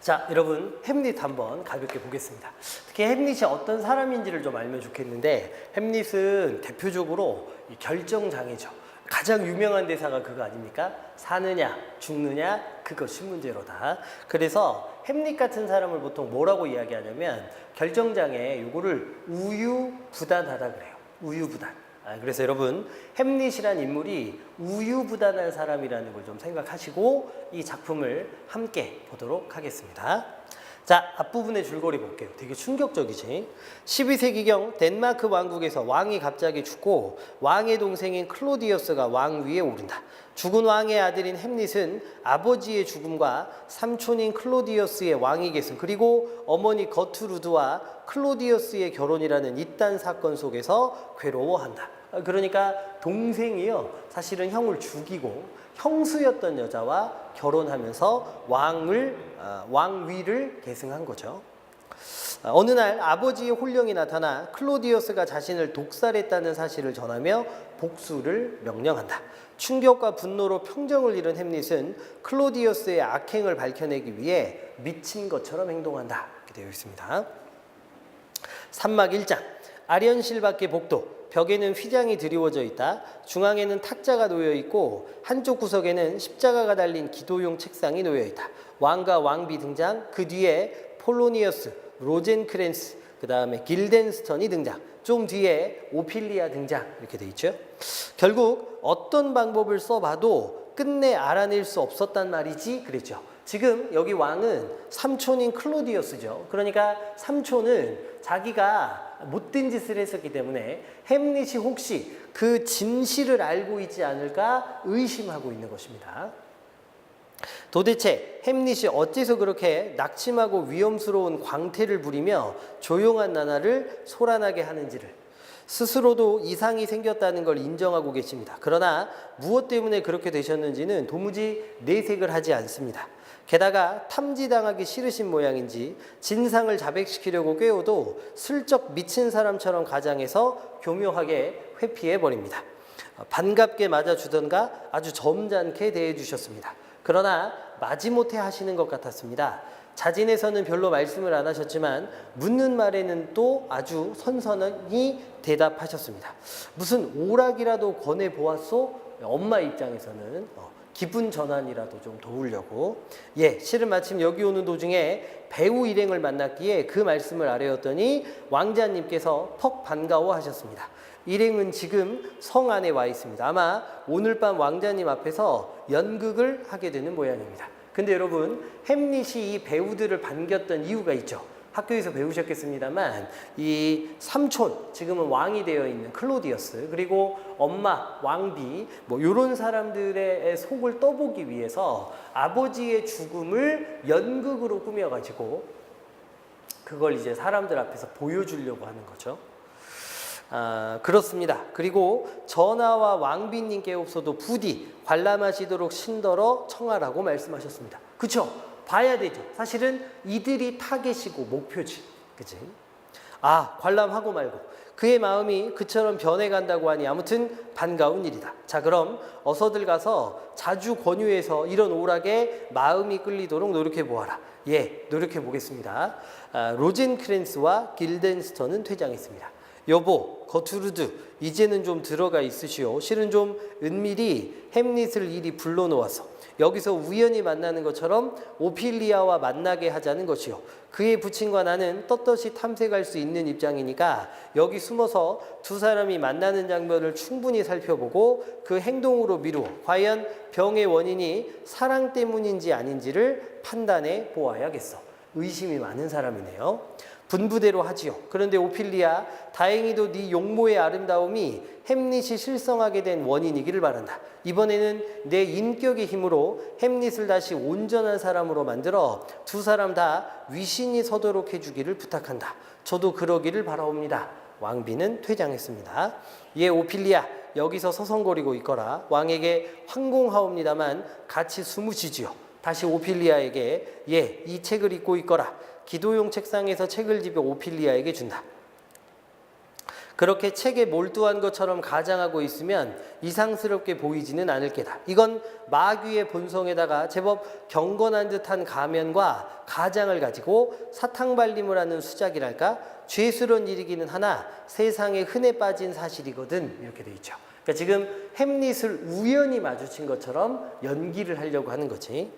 자, 여러분 햄릿 한번 가볍게 보겠습니다. 특히 햄릿이 어떤 사람인지를 좀 알면 좋겠는데, 햄릿은 대표적으로 이 결정장애죠. 가장 유명한 대사가 그거 아닙니까? 사느냐 죽느냐 그것이 문제로다. 그래서 햄릿 같은 사람을 보통 뭐라고 이야기하냐면, 결정장애 요거를 우유부단하다 그래요. 우유부단. 그래서 여러분 햄릿이란 인물이 우유부단한 사람이라는 걸 좀 생각하시고 이 작품을 함께 보도록 하겠습니다. 자, 앞부분의 줄거리 볼게요. 되게 충격적이지. 12세기경 덴마크 왕국에서 왕이 갑자기 죽고 왕의 동생인 클로디어스가 왕 위에 오른다. 죽은 왕의 아들인 햄릿은 아버지의 죽음과 삼촌인 클로디어스의 왕위 계승, 그리고 어머니 거투루드와 클로디어스의 결혼이라는 이딴 사건 속에서 괴로워한다. 그러니까 동생이요, 사실은 형을 죽이고 형수였던 여자와 결혼하면서 왕위를 계승한 거죠. 어느 날 아버지의 혼령이 나타나 클로디어스가 자신을 독살했다는 사실을 전하며 복수를 명령한다. 충격과 분노로 평정을 잃은 햄릿은 클로디어스의 악행을 밝혀내기 위해 미친 것처럼 행동한다. 이렇게 되어 있습니다. 산막 1장. 아련실밖의 복도. 벽에는 휘장이 드리워져 있다. 중앙에는 탁자가 놓여 있고 한쪽 구석에는 십자가가 달린 기도용 책상이 놓여 있다. 왕과 왕비 등장. 그 뒤에 폴로니어스, 로젠크랜스, 그 다음에 길덴스턴이 등장. 좀 뒤에 오피리아 등장. 이렇게 돼 있죠. 결국 어떤 방법을 써봐도 끝내 알아낼 수 없었단 말이지 그랬죠. 지금 여기 왕은 삼촌인 클로디어스죠. 그러니까 삼촌은 자기가 못된 짓을 했었기 때문에 햄릿이 혹시 그 진실을 알고 있지 않을까 의심하고 있는 것입니다. 도대체 햄릿이 어째서 그렇게 낙심하고 위험스러운 광태를 부리며 조용한 나날을 소란하게 하는지를, 스스로도 이상이 생겼다는 걸 인정하고 계십니다. 그러나 무엇 때문에 그렇게 되셨는지는 도무지 내색을 하지 않습니다. 게다가 탐지당하기 싫으신 모양인지 진상을 자백시키려고 꾀어도 슬쩍 미친 사람처럼 가장해서 교묘하게 회피해버립니다. 반갑게 맞아주던가 아주 점잖게 대해주셨습니다. 그러나 마지못해 하시는 것 같았습니다. 자진해서는 별로 말씀을 안 하셨지만 묻는 말에는 또 아주 선선히 대답하셨습니다. 무슨 오락이라도 권해보았소? 엄마 입장에서는 기분 전환이라도 좀 도우려고. 실은 마침 여기 오는 도중에 배우 일행을 만났기에 그 말씀을 아뢰었더니 왕자님께서 퍽 반가워하셨습니다. 일행은 지금 성 안에 와 있습니다. 아마 오늘 밤 왕자님 앞에서 연극을 하게 되는 모양입니다. 근데 여러분, 햄릿이 이 배우들을 반겼던 이유가 있죠. 학교에서 배우셨겠습니다만 이 삼촌, 지금은 왕이 되어 있는 클로디어스, 그리고 엄마, 왕비, 이런 사람들의 속을 떠보기 위해서 아버지의 죽음을 연극으로 꾸며가지고 그걸 이제 사람들 앞에서 보여주려고 하는 거죠. 그렇습니다. 그리고 전하와 왕비님께 없어도 부디 관람하시도록 신더러 청하라고 말씀하셨습니다. 그쵸? 봐야 되죠. 사실은 이들이 타겟이고 목표지. 그치? 관람하고 말고. 그의 마음이 그처럼 변해간다고 하니 아무튼 반가운 일이다. 자, 그럼 어서들 가서 자주 권유해서 이런 오락에 마음이 끌리도록 노력해 보아라. 노력해 보겠습니다. 로젠크랜스와 길덴스턴은 퇴장했습니다. 여보, 거투르드, 이제는 좀 들어가 있으시오. 실은 좀 은밀히 햄릿을 이리 불러놓아서 여기서 우연히 만나는 것처럼 오피리아와 만나게 하자는 것이요. 그의 부친과 나는 떳떳이 탐색할 수 있는 입장이니까 여기 숨어서 두 사람이 만나는 장면을 충분히 살펴보고 그 행동으로 미루어 과연 병의 원인이 사랑 때문인지 아닌지를 판단해 보아야겠어. 의심이 많은 사람이네요. 분부대로 하지요. 그런데 오피리아, 다행히도 네 용모의 아름다움이 햄릿이 실성하게 된 원인이기를 바란다. 이번에는 내 인격의 힘으로 햄릿을 다시 온전한 사람으로 만들어 두 사람 다 위신이 서도록 해주기를 부탁한다. 저도 그러기를 바라옵니다. 왕비는 퇴장했습니다. 오피리아, 여기서 서성거리고 있거라. 왕에게 황공하옵니다만 같이 숨으시지요. 다시 오피리아에게 이 책을 읽고 있거라. 기도용 책상에서 책을 집어 오피리아에게 준다. 그렇게 책에 몰두한 것처럼 가장하고 있으면 이상스럽게 보이지는 않을 게다. 이건 마귀의 본성에다가 제법 경건한 듯한 가면과 가장을 가지고 사탕발림을 하는 수작이랄까? 죄스러운 일이기는 하나 세상에 흔해 빠진 사실이거든. 이렇게 돼 있죠. 그러니까 지금 햄릿을 우연히 마주친 것처럼 연기를 하려고 하는 거지.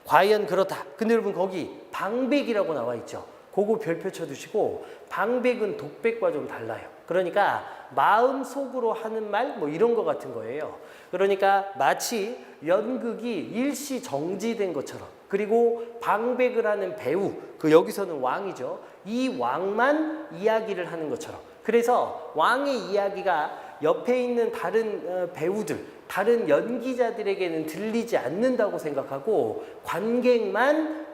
과연 그렇다. 근데 여러분 거기 방백이라고 나와 있죠. 그거 별표 쳐두시고 방백은 독백과 좀 달라요. 그러니까 마음속으로 하는 말 뭐 이런 거 같은 거예요. 그러니까 마치 연극이 일시 정지된 것처럼, 그리고 방백을 하는 배우, 그 여기서는 왕이죠. 이 왕만 이야기를 하는 것처럼. 그래서 왕의 이야기가 옆에 있는 다른 배우들, 다른 연기자들에게는 들리지 않는다고 생각하고 관객만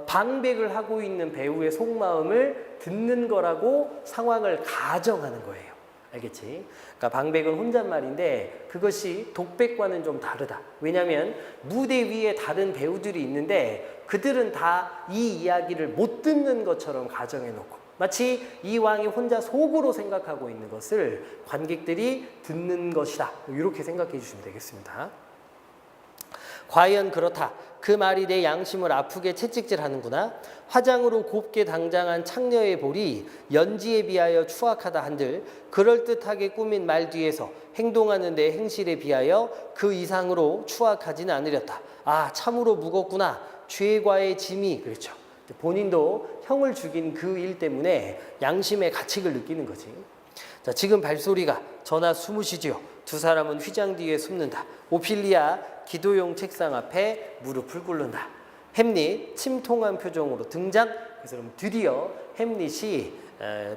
방백을 하고 있는 배우의 속마음을 듣는 거라고 상황을 가정하는 거예요. 알겠지? 그러니까 방백은 혼잣말인데 그것이 독백과는 좀 다르다. 왜냐하면 무대 위에 다른 배우들이 있는데 그들은 다 이 이야기를 못 듣는 것처럼 가정해놓고 마치 이 왕이 혼자 속으로 생각하고 있는 것을 관객들이 듣는 것이다. 이렇게 생각해 주시면 되겠습니다. 과연 그렇다. 그 말이 내 양심을 아프게 채찍질하는구나. 화장으로 곱게 당장한 창녀의 볼이 연지에 비하여 추악하다 한들 그럴듯하게 꾸민 말 뒤에서 행동하는 내 행실에 비하여 그 이상으로 추악하지는 않으렸다. 아, 참으로 무겁구나. 죄과의 짐이. 그렇죠. 본인도 형을 죽인 그 일 때문에 양심의 가책을 느끼는 거지. 자, 지금 발소리가 저나 숨으시지요. 두 사람은 휘장 뒤에 숨는다. 오피리아 기도용 책상 앞에 무릎을 꿇는다. 햄릿 침통한 표정으로 등장. 그래서 그럼 드디어 햄릿이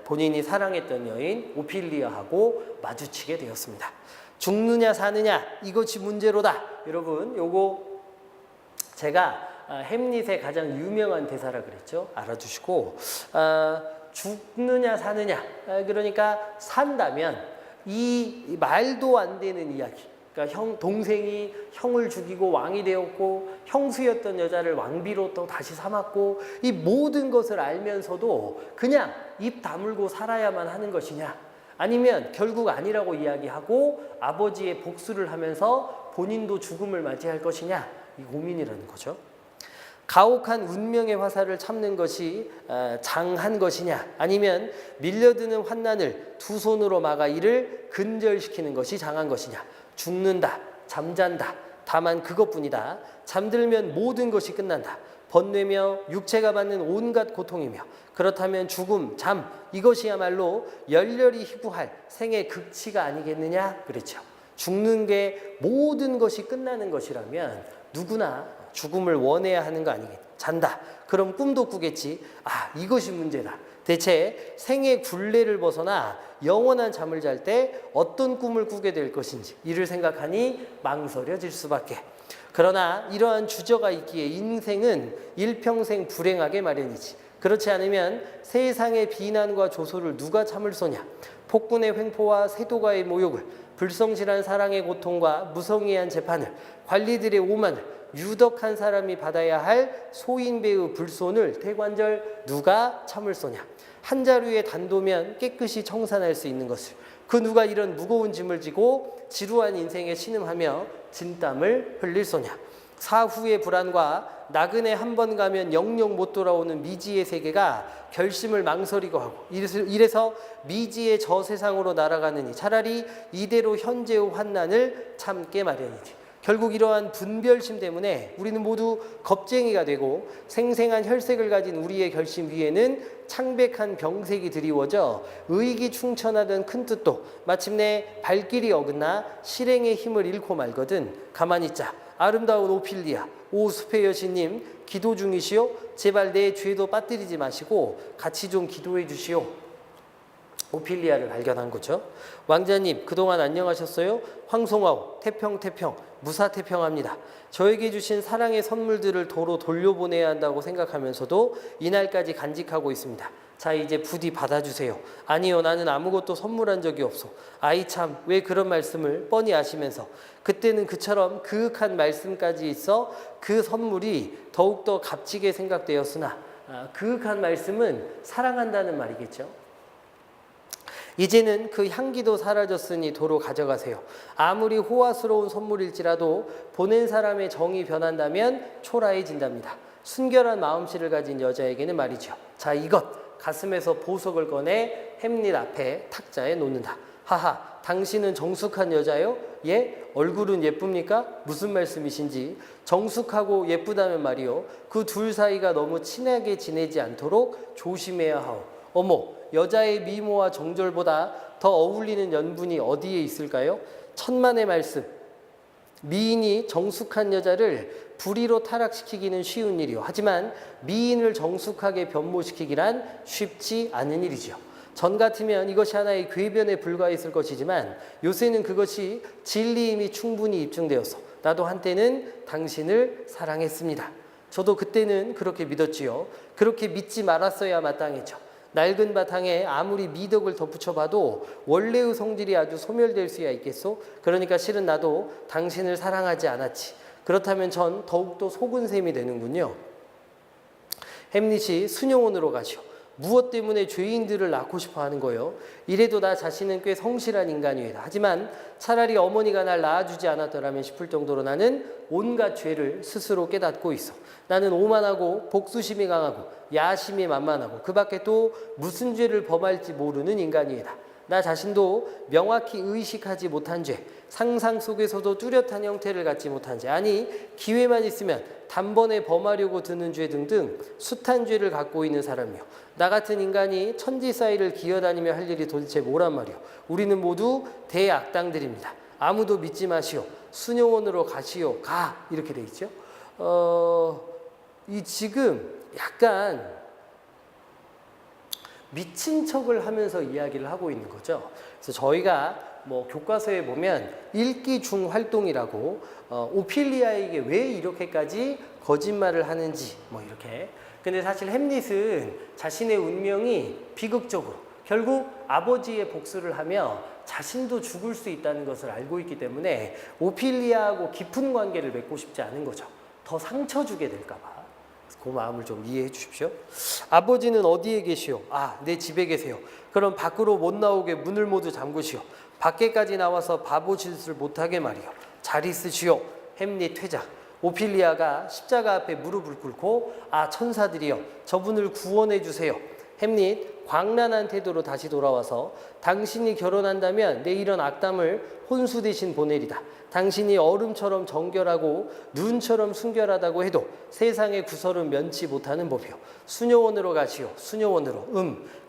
본인이 사랑했던 여인 오피리아하고 마주치게 되었습니다. 죽느냐 사느냐 이것이 문제로다. 여러분 요거 제가 햄릿의 가장 유명한 대사라 그랬죠. 알아두시고 죽느냐 사느냐, 그러니까 산다면 이 말도 안 되는 이야기, 그러니까 동생이 형을 죽이고 왕이 되었고 형수였던 여자를 왕비로 또 다시 삼았고 이 모든 것을 알면서도 그냥 입 다물고 살아야만 하는 것이냐, 아니면 결국 아니라고 이야기하고 아버지의 복수를 하면서 본인도 죽음을 맞이할 것이냐, 이 고민이라는 거죠. 가혹한 운명의 화살을 참는 것이 장한 것이냐, 아니면 밀려드는 환난을 두 손으로 막아 이를 근절시키는 것이 장한 것이냐. 죽는다, 잠잔다, 다만 그것뿐이다. 잠들면 모든 것이 끝난다. 번뇌며 육체가 받는 온갖 고통이며, 그렇다면 죽음, 잠, 이것이야말로 열렬히 희구할 생의 극치가 아니겠느냐. 그렇죠. 죽는 게 모든 것이 끝나는 것이라면 누구나 죽음을 원해야 하는 거 아니겠냐. 잔다. 그럼 꿈도 꾸겠지. 아, 이것이 문제다. 대체 생의 굴레를 벗어나 영원한 잠을 잘 때 어떤 꿈을 꾸게 될 것인지 이를 생각하니 망설여질 수밖에. 그러나 이러한 주저가 있기에 인생은 일평생 불행하게 마련이지. 그렇지 않으면 세상의 비난과 조소를 누가 참을 소냐. 폭군의 횡포와 세도가의 모욕을, 불성실한 사랑의 고통과 무성의한 재판을, 관리들의 오만을, 유덕한 사람이 받아야 할 소인배의 불손을 대관절 누가 참을 소냐. 한 자루의 단도면 깨끗이 청산할 수 있는 것을 그 누가 이런 무거운 짐을 지고 지루한 인생에 신음하며 진땀을 흘릴 소냐. 사후의 불안과 나그네 한 번 가면 영영 못 돌아오는 미지의 세계가 결심을 망설이고 하고 이래서 미지의 저 세상으로 날아가느니 차라리 이대로 현재의 환난을 참게 마련이지. 결국 이러한 분별심 때문에 우리는 모두 겁쟁이가 되고 생생한 혈색을 가진 우리의 결심 위에는 창백한 병색이 드리워져 의기충천하던 큰 뜻도 마침내 발길이 어긋나 실행의 힘을 잃고 말거든. 가만히 있자. 아름다운 오피리아, 오 숲의 여신님 기도 중이시오. 제발 내 죄도 빠뜨리지 마시고 같이 좀 기도해 주시오. 오피리아를 발견한 거죠. 왕자님 그동안 안녕하셨어요? 황송하오 태평 무사태평합니다. 저에게 주신 사랑의 선물들을 도로 돌려보내야 한다고 생각하면서도 이날까지 간직하고 있습니다. 자 이제 부디 받아주세요. 아니요 나는 아무것도 선물한 적이 없소. 아이 참 왜 그런 말씀을 뻔히 아시면서 그때는 그처럼 그윽한 말씀까지 있어 그 선물이 더욱더 값지게 생각되었으나 그윽한 말씀은 사랑한다는 말이겠죠. 이제는 그 향기도 사라졌으니 도로 가져가세요. 아무리 호화스러운 선물일지라도 보낸 사람의 정이 변한다면 초라해진답니다. 순결한 마음씨를 가진 여자에게는 말이죠. 자, 이것 가슴에서 보석을 꺼내 햄릿 앞에 탁자에 놓는다. 하하, 당신은 정숙한 여자요? 예? 얼굴은 예쁩니까? 무슨 말씀이신지. 정숙하고 예쁘다면 말이요. 그 둘 사이가 너무 친하게 지내지 않도록 조심해야 하오. 어머, 여자의 미모와 정절보다 더 어울리는 연분이 어디에 있을까요? 천만의 말씀. 미인이 정숙한 여자를 불의로 타락시키기는 쉬운 일이요. 하지만 미인을 정숙하게 변모시키기란 쉽지 않은 일이죠. 전 같으면 이것이 하나의 궤변에 불과했을 것이지만 요새는 그것이 진리임이 충분히 입증되어서 나도 한때는 당신을 사랑했습니다. 저도 그때는 그렇게 믿었지요. 그렇게 믿지 말았어야 마땅했죠. 낡은 바탕에 아무리 미덕을 덧붙여봐도 원래의 성질이 아주 소멸될 수야 있겠소? 그러니까 실은 나도 당신을 사랑하지 않았지. 그렇다면 전 더욱더 속은 셈이 되는군요. 햄릿이 수녀원으로 가시오. 무엇 때문에 죄인들을 낳고 싶어 하는 거예요? 이래도 나 자신은 꽤 성실한 인간이다. 하지만 차라리 어머니가 날 낳아주지 않았더라면 싶을 정도로 나는 온갖 죄를 스스로 깨닫고 있어. 나는 오만하고 복수심이 강하고 야심이 만만하고 그 밖에 또 무슨 죄를 범할지 모르는 인간이다. 나 자신도 명확히 의식하지 못한 죄, 상상 속에서도 뚜렷한 형태를 갖지 못한 죄, 아니 기회만 있으면 단번에 범하려고 드는 죄 등등 숱한 죄를 갖고 있는 사람이요. 나 같은 인간이 천지 사이를 기어다니며 할 일이 도대체 뭐란 말이요. 우리는 모두 대악당들입니다. 아무도 믿지 마시오. 수녀원으로 가시오. 가. 이렇게 돼 있죠. 이 지금 약간 미친 척을 하면서 이야기를 하고 있는 거죠. 그래서 저희가 뭐 교과서에 보면 읽기 중 활동이라고 오피리아에게 왜 이렇게까지 거짓말을 하는지 뭐 이렇게. 근데 사실 햄릿은 자신의 운명이 비극적으로 결국 아버지의 복수를 하며 자신도 죽을 수 있다는 것을 알고 있기 때문에 오피리아하고 깊은 관계를 맺고 싶지 않은 거죠. 더 상처 주게 될까 봐. 그 마음을 좀 이해해 주십시오. 아버지는 어디에 계시오? 아, 내 집에 계세요. 그럼 밖으로 못 나오게 문을 모두 잠그시오. 밖에까지 나와서 바보 짓을 못하게 말이오. 잘 있으시오. 햄릿 퇴장. 오피리아가 십자가 앞에 무릎을 꿇고 아, 천사들이여 저분을 구원해 주세요. 햄릿 광란한 태도로 다시 돌아와서 당신이 결혼한다면 내 이런 악담을 혼수 대신 보내리다. 당신이 얼음처럼 정결하고 눈처럼 순결하다고 해도 세상의 구설은 면치 못하는 법이요. 수녀원으로 가시오. 수녀원으로.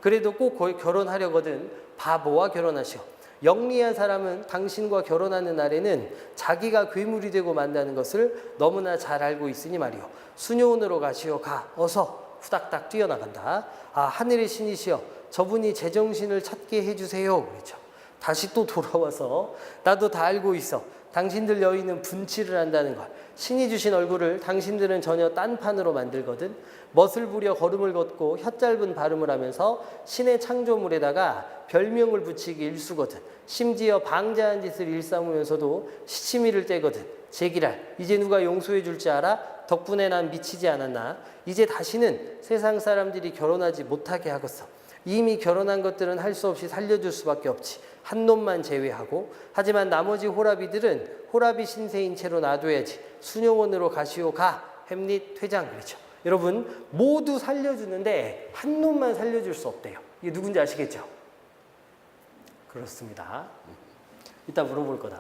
그래도 꼭 결혼하려거든 바보와 결혼하시오. 영리한 사람은 당신과 결혼하는 날에는 자기가 괴물이 되고 만다는 것을 너무나 잘 알고 있으니 말이오. 수녀원으로 가시오. 가. 어서. 후닥닥 뛰어나간다. 아, 하늘의 신이시여 저분이 제정신을 찾게 해주세요. 그렇죠. 다시 또 돌아와서 나도 다 알고 있어. 당신들 여인은 분칠을 한다는 걸. 신이 주신 얼굴을 당신들은 전혀 딴판으로 만들거든. 멋을 부려 걸음을 걷고 혀짧은 발음을 하면서 신의 창조물에다가 별명을 붙이기 일수거든. 심지어 방자한 짓을 일삼으면서도 시치미를 떼거든. 제기랄, 이제 누가 용서해 줄지 알아? 덕분에 난 미치지 않았나? 이제 다시는 세상 사람들이 결혼하지 못하게 하겠어. 이미 결혼한 것들은 할 수 없이 살려줄 수밖에 없지. 한 놈만 제외하고. 하지만 나머지 호라비들은 호라비 신세인 채로 놔둬야지. 수녀원으로 가시오. 가. 햄릿 퇴장. 그렇죠. 여러분 모두 살려주는데 한 놈만 살려줄 수 없대요. 이게 누군지 아시겠죠? 그렇습니다. 이따 물어볼 거다.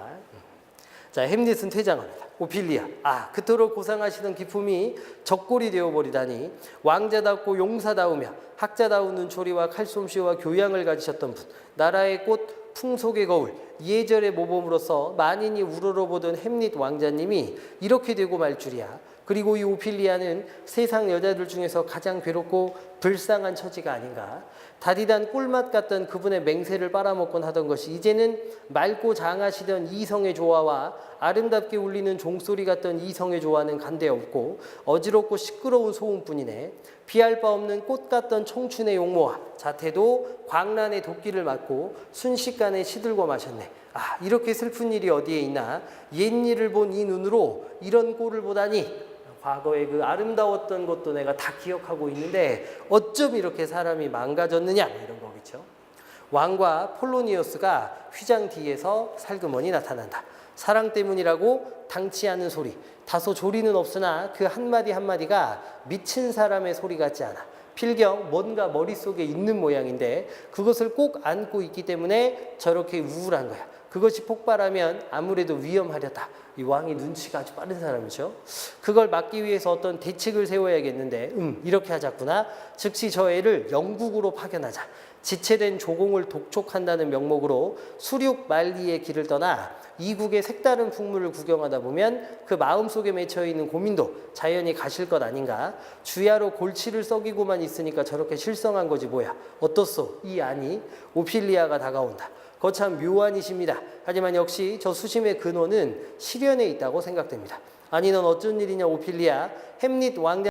자, 햄릿은 퇴장합니다. 오피리아, 아, 그토록 고상하시던 기품이 적골이 되어버리다니. 왕자답고 용사다우며 학자다운 눈초리와 칼솜씨와 교양을 가지셨던 분, 나라의 꽃 풍속의 거울, 예절의 모범으로서 만인이 우러러보던 햄릿 왕자님이 이렇게 되고 말 줄이야. 그리고 이 오피리아는 세상 여자들 중에서 가장 괴롭고 불쌍한 처지가 아닌가. 다디단 꿀맛 같던 그분의 맹세를 빨아먹곤 하던 것이 이제는 맑고 장하시던 이성의 조화와 아름답게 울리는 종소리 같던 이성의 조화는 간데 없고 어지럽고 시끄러운 소음뿐이네. 피할 바 없는 꽃 같던 청춘의 용모와 자태도 광란의 도끼를 맞고 순식간에 시들고 마셨네. 아, 이렇게 슬픈 일이 어디에 있나. 옛일을 본 이 눈으로 이런 꼴을 보다니. 과거에 그 아름다웠던 것도 내가 다 기억하고 있는데 어쩜 이렇게 사람이 망가졌느냐 이런 거겠죠. 왕과 폴로니어스가 휘장 뒤에서 살그머니 나타난다. 사랑 때문이라고 당치 않은 소리. 다소 조리는 없으나 그 한마디 한마디가 미친 사람의 소리 같지 않아. 필경 뭔가 머릿속에 있는 모양인데 그것을 꼭 안고 있기 때문에 저렇게 우울한 거야. 그것이 폭발하면 아무래도 위험하렸다. 이 왕이 눈치가 아주 빠른 사람이죠. 그걸 막기 위해서 어떤 대책을 세워야겠는데 이렇게 하자꾸나. 즉시 저 애를 영국으로 파견하자. 지체된 조공을 독촉한다는 명목으로 수륙 만리의 길을 떠나 이국의 색다른 풍물을 구경하다 보면 그 마음속에 맺혀있는 고민도 자연히 가실 것 아닌가. 주야로 골치를 썩이고만 있으니까 저렇게 실성한 거지 뭐야. 어떻소? 이 안이 오피리아가 다가온다. 거참 묘한 이십니다. 하지만 역시 저 수심의 근원은 시련에 있다고 생각됩니다. 아니 넌 어쩐 일이냐 오피리아. 햄릿 왕자